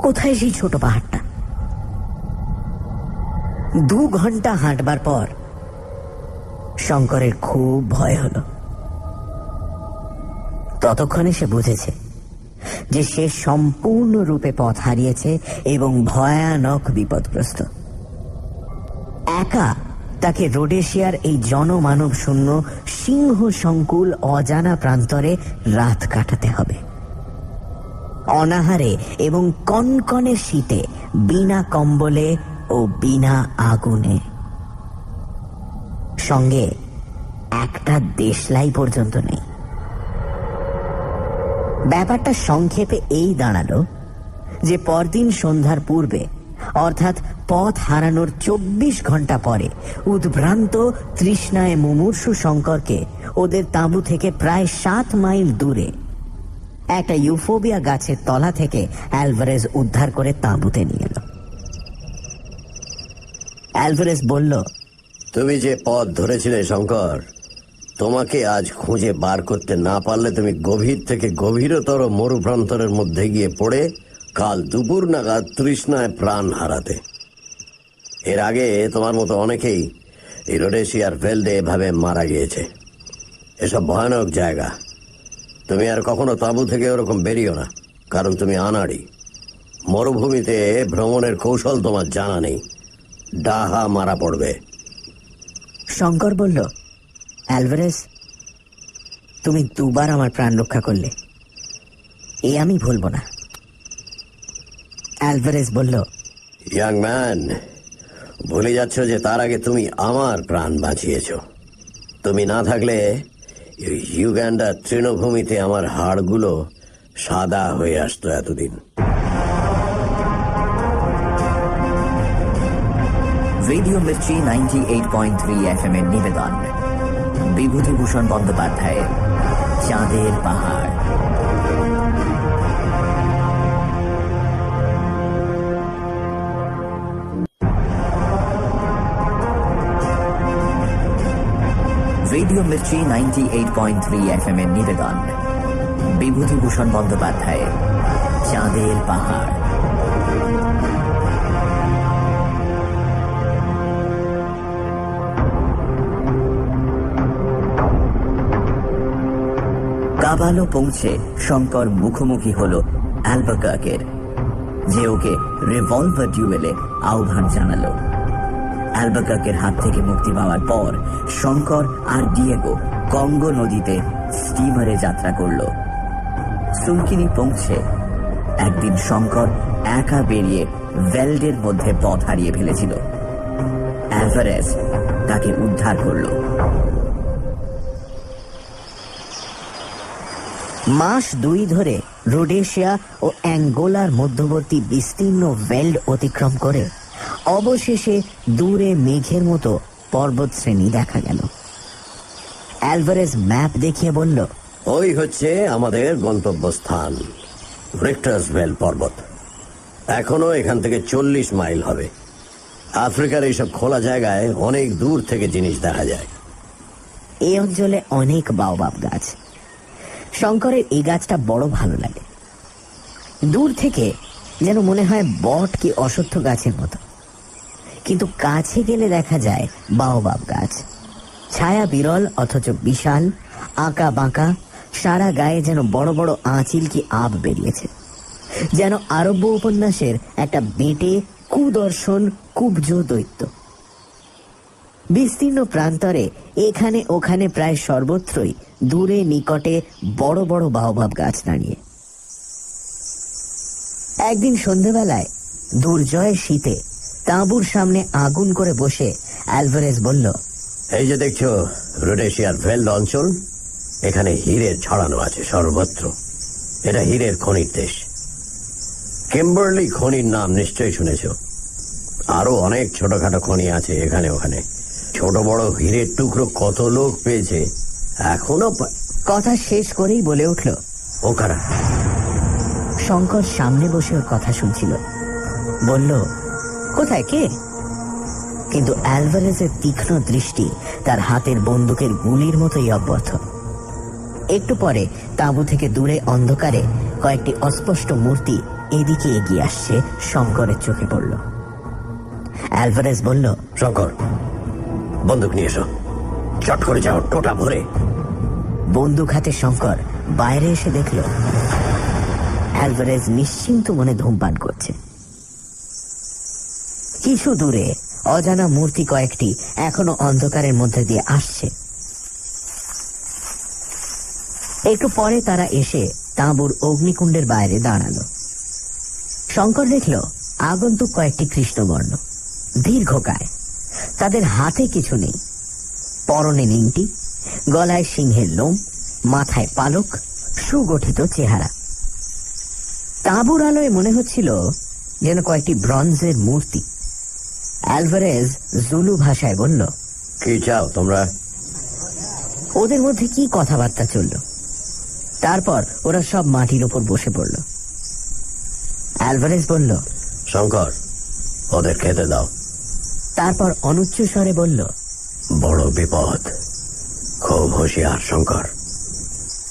কোথায় সেই ছোট পাহাড়টা? 2 ঘন্টা হাঁটবার পর শঙ্করের খুব ভয় হলো। ততক্ষণে সে বুঝেছে যে সে সম্পূর্ণরূপে পথ হারিয়েছে এবং ভয়ানক বিপদগ্রস্ত। একা তাকে রোডেশিয়ার এই জনমানব শূন্য সিংহ সংকুল অজানা প্রান্তরে রাত কাটাতে হবে, অনাহারে এবং কনকনে শীতে, বিনা কম্বলে ও বিনা আগুনে। সঙ্গে একটা দেশলাই পর্যন্ত নেই। ব্যাপারটা সংক্ষেপে এই দাঁড়ালো যে পরদিন সন্ধ্যার পূর্বে, অর্থাৎ পথ হারানোর 24 ঘন্টা পরে, উদ্ভ্রান্ত তৃষ্ণায় মুমূর্ষু শঙ্করকে ওদের তাঁবু থেকে প্রায় 7 মাইল দূরে একটা ইউফোবিয়া গাছের তলা থেকে অ্যালভারেজ উদ্ধার করে তাঁবুতে নিয়ে এলো। অ্যালভারেজ বলল, তুমি যে পথ ধরেছিলে শঙ্কর, তোমাকে আজ খুঁজে বার করতে না পারলে তুমি গভীর থেকে গভীরতর মরুপ্রান্তরের মধ্যে গিয়ে পড়ে কাল দুপুর নাগাদ তৃষ্ণায় প্রাণ হারাতে। এর আগে তোমার মতো অনেকেই এই রোডেশিয়ার ভেল্ডে এভাবে মারা গিয়েছে। এসব ভয়ানক জায়গা। তুমি আর কখনো তাঁবু থেকে ওরকম বেরিও না, কারণ তুমি আনাড়ি। মরুভূমিতে ভ্রমণের কৌশল তোমার জানা নেই, ডাহা মারা পড়বে। শঙ্কর বলল, অ্যালভারেজ, তুমি 2 বার আমার প্রাণ রক্ষা করলে, এ আমি ভুলব না। অ্যালভারেজ বলল, ইয়াং ম্যান, ভুলে যাচ্ছ যে তার আগে তুমি আমার প্রাণ বাঁচিয়েছ। তুমি না থাকলে ইউগান্ডার তৃণভূমিতে আমার হাড়গুলো সাদা হয়ে আসতো এতদিন। রেডিও মির্চি 98.3 FM এর নিবেদন বিভূতিভূষণ বন্দ্যোপাধ্যায়ের চাঁদের পাহাড়। রেডিও মির্চি 98.3 FM এর নিবেদন বিভূতিভূষণ বন্দ্যোপাধ্যায়ের চাঁদের পাহাড়। দাবালো পৌঁছে শঙ্কর মুখোমুখি হলো অ্যালবাকার্কের, যে ওকে রিভলভার ডুয়েলে আহ্বান জানালো। অ্যালবাকার্কের হাত থেকে মুক্তি পাওয়ার পর শঙ্কর আর ডিয়েগো কঙ্গো নদীতে স্টিমারে যাত্রা করল। সুনকিনি পৌঁছে একদিন শঙ্কর একা বেরিয়ে ভেল্ডের মধ্যে পথ হারিয়ে ফেলেছিল। অ্যালভারেজ তাকে উদ্ধার করল। মাস 2 ধরে রোডেশিয়া ও অ্যাঙ্গোলার মধ্যবর্তী বিস্তীর্ণ ভেল্ড অতিক্রম করে অবশেষে দূরে মেঘের মতো পর্বত শ্রেণী দেখা গেল। অ্যালভারেজ ম্যাপ দেখিয়ে বলল, ওই হচ্ছে আমাদের গন্তব্যস্থান, রিক্টার্সভেল পর্বত। এখনো এখান থেকে 40 মাইল হবে। আফ্রিকার এইসব খোলা জায়গায় অনেক দূর থেকে জিনিস দেখা যায়। এই অঞ্চলে অনেক বাওবাব গাছ। শঙ্করের এই গাছটা বড় ভালো লাগে। দূর থেকে যেন মনে হয় বট কি অশ্বত্থ গাছের মতো, কিন্তু কাছে গেলে দেখা যায় বাওবাব গাছ। ছায়া বিরল অথচ বিশাল, আঁকা বাঁকা, সারা গায়ে যেন বড় বড় আঁচিল কি আব বেরিয়েছে, যেন আরব্য উপন্যাসের একটা বেটে কুদর্শন কুব্জ দৈত্য। বিস্তীর্ণ প্রান্তরে এখানে ওখানে প্রায় সর্বত্রই দূরে নিকটে বড় বড় বাওবাব গাছ দাঁড়িয়ে। একদিন সন্ধেবেলায় দুর্জয় শীতে তাঁবুর সামনে আগুন করে বসে অ্যালভারেজ বলল, এই যে দেখছো রোডেশিয়ার ভেল্ড অঞ্চল, এখানে হীরের ছড়ানো আছে সর্বত্র। এটা হীরের খনির দেশ। কিম্বারলি খনির নাম নিশ্চয়ই শুনেছ। আরো অনেক ছোটখাটো খনি আছে এখানে ওখানে। ছোট বড় হীরের টুকরো কত লোক পেয়েছে এখনো। কথা শেষ করেই বলে উঠল, ও কারা? শঙ্কর সামনে বসে ওর কথা শুনছিল। বলল, কোথায়, কে? কিন্তু অ্যালভারেজের তীক্ষ্ণ দৃষ্টি তার হাতের বন্দুকের গুলির মতোই অব্যর্থ। একটু পরে তাঁবু থেকে দূরে অন্ধকারে কয়েকটি অস্পষ্ট মূর্তি এদিকে এগিয়ে আসছে শঙ্করের চোখে পড়ল। অ্যালভারেজ বলল, শঙ্কর, বন্দুক নিয়ে এসো, চট করে যাও টোটা ভরে। বন্দুক হাতে শঙ্কর বাইরে এসে দেখল অ্যালভারেজ নিশ্চিন্ত মনে ধূমপান করছে। কিছু দূরে অজানা মূর্তি কয়েকটি এখনো অন্ধকারের মধ্যে দিয়ে আসছে। একটু পরে তারা এসে তাঁবুর অগ্নিকুণ্ডের বাইরে দাঁড়ালো। শঙ্কর দেখল আগন্তুক কয়েকটি কৃষ্ণবর্ণ, দীর্ঘকায়। তাদের হাতে কিছু নেই, পরনে নিংটি, গলায় সিংহের লোম, মাথায় পালক, সুগঠিত চেহারা। তাঁবুর আলোয় মনে হচ্ছিল যেন কয়েকটি ব্রঞ্জের মূর্তি। অ্যালভারেজ জুলু ভাষায় বলল, কি চাও তোমরা? ওদের মধ্যে কি কথাবার্তা চলল। তারপর ওরা সব মাটির ওপর বসে পড়ল। অ্যালভারেজ বলল, শঙ্কর, ওদের খেতে দাও। তারপর অনুচ্চ স্বরে বলল, বড় বিপদ, খুব হুঁশিয়ার শঙ্কর।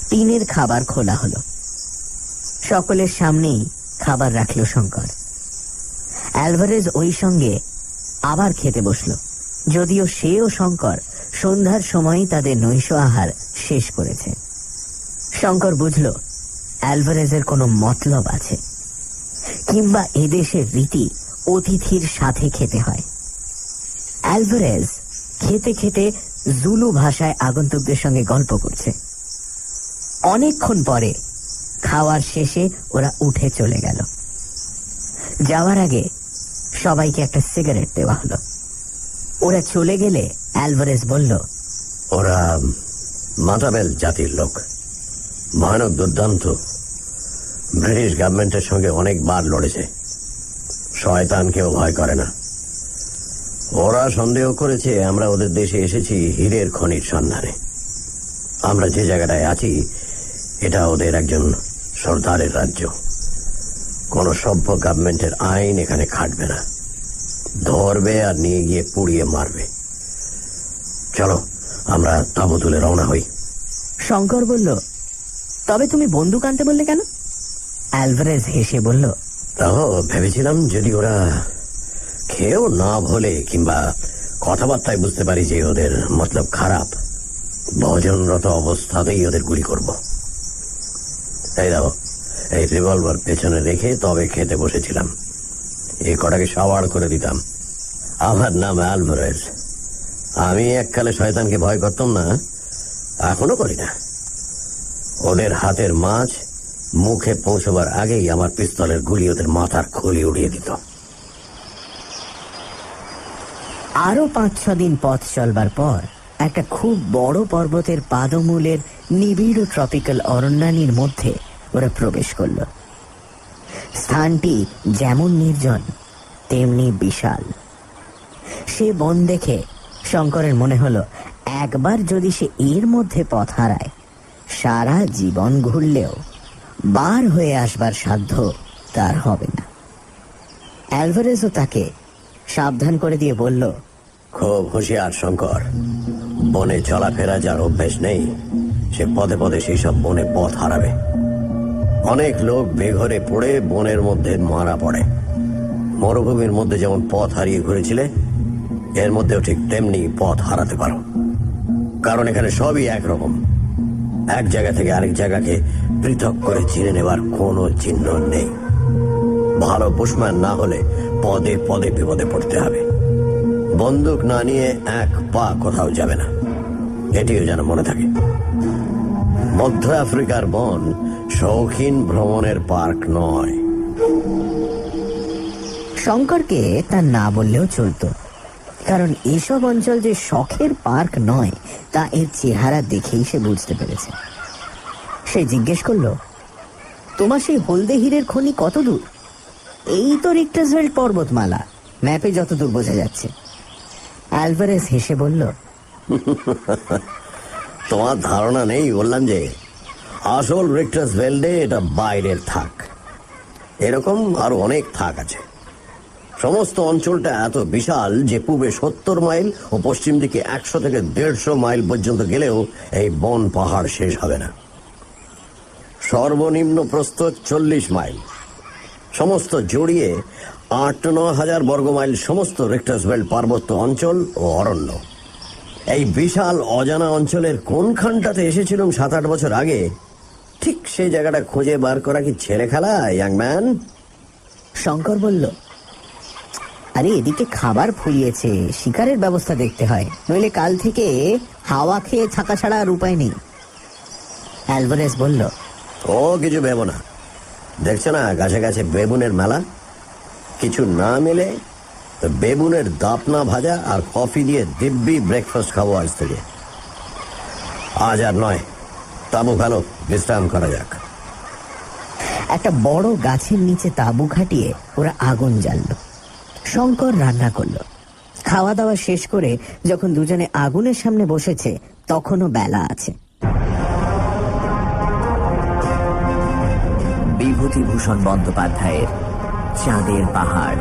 টিনের খাবার খোলা হলো। সকলের সামনেই খাবার রাখল শঙ্কর। অ্যালভারেজ ওই সঙ্গে আবার খেতে বসল, যদিও সেও শঙ্কর সন্ধ্যার সময়ই তাদের নৈশ আহার শেষ করেছে। শঙ্কর বুঝল অ্যালভারেজের কোনো মতলব আছে, কিংবা এদেশের রীতি অতিথির সাথে খেতে হয়। অ্যালভারেজ খেতে খেতে জুলু ভাষায় আগন্তুকদের সঙ্গে গল্প করছে। অনেকক্ষণ পরে খাওয়ার শেষে ওরা উঠে চলে গেল। যাওয়ার আগে সবাইকে একটা সিগারেট দেওয়া হলো। ওরা চলে গেলে অ্যালভারেজ বলল, ওরা মাতাবেল জাতির লোক, ভয়ানক দুর্দান্ত। ব্রিটিশ গভর্নমেন্টের সঙ্গে অনেকবার লড়েছে, শয়তানকেও ভয় করে না। ওরা সন্দেহ করেছে আমরা ওদের দেশে এসেছি হীরের খনির সন্ধানে। আমরা যে জায়গাটায় আছি এটা ওদের একজন সর্দারের রাজ্য। কোন সভ্য গভর্নমেন্টের আইন এখানে খাটবে না, ধরবে আর নিয়ে গিয়ে পুড়িয়ে মারবে। চলো আমরা তাঁবু তুলে রওনা হই। শঙ্কর বলল, তবে তুমি বন্দুক আনতে বললে কেন? অ্যালভারেজ হেসে বলল, তাও ভেবেছিলাম যদি ওরা খেয়েও না ভোলে কিংবা কথাবার্তায় বুঝতে পারি যে ওদের মতলব খারাপ, ভোজনরত অবস্থাতেই ওদের গুলি করব। এই দাও, এই রিভলভার পেছনে রেখে তবে খেতে বসেছিলাম। এই কটাকে সাওয়ার করে দিতাম। আমার নাম অ্যালভারেজ। আমি এককালে শয়তানকে ভয় করতাম না, এখনো করি না। ওদের হাতের মাছ মুখে পৌঁছবার আগেই আমার পিস্তলের গুলি ওদের মাথার খুলি উড়িয়ে দিত। আরো 5-6 দিন পথ চলবার পর একটা খুব বড় পর্বতের পাদমূলের নিবিড় ট্রপিক্যাল অরণ্যানীর মধ্যে ওরা প্রবেশ করল। স্থানটি যেমন নির্জন তেমনি বিশাল। সে বন দেখে শঙ্করের মনে হলো একবার যদি সে এর মধ্যে পথ হারায়, সারা জীবন ঘুরলেও বার হয়ে আসবার সাধ্য তার হবে না। অ্যালভারেজও তাকে সাবধান করে দিয়ে বলল, খুব হুঁশিয়ার শঙ্কর। বনে চলাফেরা যার অভ্যেস নেই, সে পদে পদে সেই সব বনে পথ হারাবে। অনেক লোক বেঘরে পড়ে বনের মধ্যে মারা পড়ে। মরুভূমির মধ্যে যেমন পথ হারিয়ে ঘুরেছিলে, এর মধ্যেও ঠিক তেমনি পথ হারাতে পারো। কারণ এখানে সবই একরকম। এক জায়গা থেকে আরেক জায়গাকে পৃথক করে চিনে নেবার কোনো চিহ্ন নেই। ভালো বুশম্যান না হলে পদে পদে বিপদে পড়তে হবে। বন্দুক না নিয়ে এক পা কোথাও যাবে না, এটিও যেন মনে থাকে। মধ্য আফ্রিকার বন শৌখিন ভ্রমণের পার্ক নয়। শঙ্করকে তা না বললেও চলত, কারণ এসব অঞ্চল যে শখের পার্ক নয় তা এর চেহারা দেখেই সে বুঝতে পেরেছে। সে জিজ্ঞেস করল, তোমার সেই হলদে হীরের খনি কত দূর? এই তো রিক্টাসভেল্ড পর্বতমালা, ম্যাপে যতদূর বোঝা যাচ্ছে। অ্যালভারেজ হেসে বলল, তোমার ধারণা নেই, বললাম যে আসল রিক্টাসভেল্ডে এটা বাইরের থাক। এরকম আরো অনেক থাক আছে। সমস্ত অঞ্চলটা এত বিশাল যে পূবে 70 মাইল ও পশ্চিম দিকে 100 থেকে 150 মাইল পর্যন্ত গেলেও এই বন পাহাড় শেষ হবে না। সর্বনিম্ন প্রস্থ 40 মাইল। সমস্ত জড়িয়ে 8-9 হাজার বর্গ মাইল সমস্ত রিক্টাসভেল্ড পার্বত্য অঞ্চল ও অরণ্য। এই বিশাল অজানা অঞ্চলের কোনখানটাতে এসেছিলাম 7-8 বছর আগে, ঠিক সেই জায়গাটা খুঁজে বার করা কি ছেলে খেলা, ইয়াং ম্যান? শঙ্কর বলল, আরে এদিকে খাবার ফুরিয়েছে, শিকারের ব্যবস্থা দেখতে হয়, নইলে কাল থেকে হাওয়া খেয়ে থাকা ছাড়া আর উপায় নেই। অ্যালভারেজ বলল, ও কিছু ভেবো না। দেখছো না গাছে গাছে বেগুনের মেলা? কিছু না মেলে তো বেগুনের দাপনা ভাজা আর কফি দিয়ে দিব্যি ব্রেকফাস্ট খাবো আজ থেকে। আজ আর নয়, তাবু ফেলো, বিশ্রাম করা যাক। একটা বড় গাছের নিচে তাঁবু খাটিয়ে ওরা আগুন জ্বাললো। শঙ্কর রান্না করলো। খাওয়া দাওয়া শেষ করে যখন দুজনে আগুনের সামনে বসেছে তখনও বেলা আছে। বিভূতিভূষণ বন্দ্যোপাধ্যায়ের চাঁদের পাহাড়।